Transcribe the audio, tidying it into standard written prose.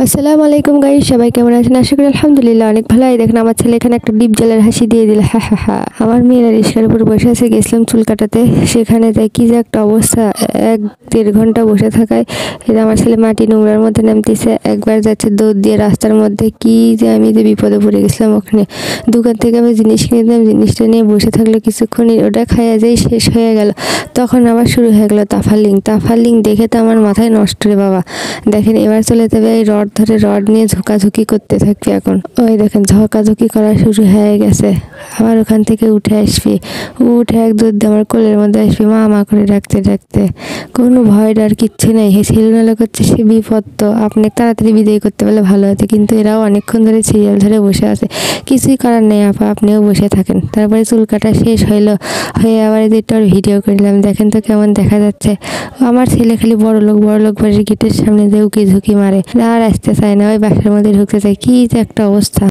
আসসালামু আলাইকুম গাইস, সবাই কেমন আছেন? আশা করি আলহামদুলিল্লাহ অনেক ভালো। দেখেন আমার ছেলে এখানে একটা ডিপ জলের হাসি দিয়ে দিল, হা হা হা। আমার মেয়েরা রিক্সার উপর বসে আছে, গেছিলাম চুল কাটাতে, সেখানে যাই কি যে একটা অবস্থা, 1-1.5 ঘন্টা বসে থাকায় এটা আমার ছেলে মাটি নোংরার মধ্যে নামতেছে, একবার যাচ্ছে দৌড় দিয়ে রাস্তার মধ্যে, কি যে আমি যে বিপদে পড়ে গেছিলাম। ওখানে দোকান থেকে আমি জিনিস কিনে দিলাম, জিনিসটা নিয়ে বসে থাকলো কিছুক্ষণই, ওটা খাইয়া যেই শেষ হয়ে গেল তখন আবার শুরু হয়ে গেল তাফালিং দেখে তো আমার মাথায় নষ্ট রে বাবা। দেখেন এবার চলে যাবে এই রড ধরে, রড নিয়ে ঝোঁকাঝুঁকি করতে থাকবে। এখন ওই দেখেন ঝোঁকাঝুঁকি করা শুরু হয়ে গেছে। আবার ওখান থেকে উঠে আসবি, উঠে এক দৌড় দিয়ে আমার কোলের মধ্যে আসবি মা মা করে ডাকতে ডাকতে। কোনো ভয় ডর কিচ্ছু নেই। হে সিরিয়াল করছে সে বিপদ, তো আপনি তাড়াতাড়ি বিদায় করতে পারলে ভালো হতো, কিন্তু এরাও অনেকক্ষণ ধরে সিরিয়াল ধরে বসে আছে। কিছুই করার নেই আপা, আপনিও বসে থাকেন। তারপরে চুল কাটা শেষ হয়ে আবার এদিকটা ভিডিও করলাম, দেখেন তো কেমন দেখা যাচ্ছে। আমার ছেলে খালি বড় লোক বাড়ির গেটের সামনে দিয়ে উকি ঝুঁকি মারে, আর আসতে চায় না, ওই বাসার মধ্যে ঢুকতে চায়। কি যে একটা অবস্থা।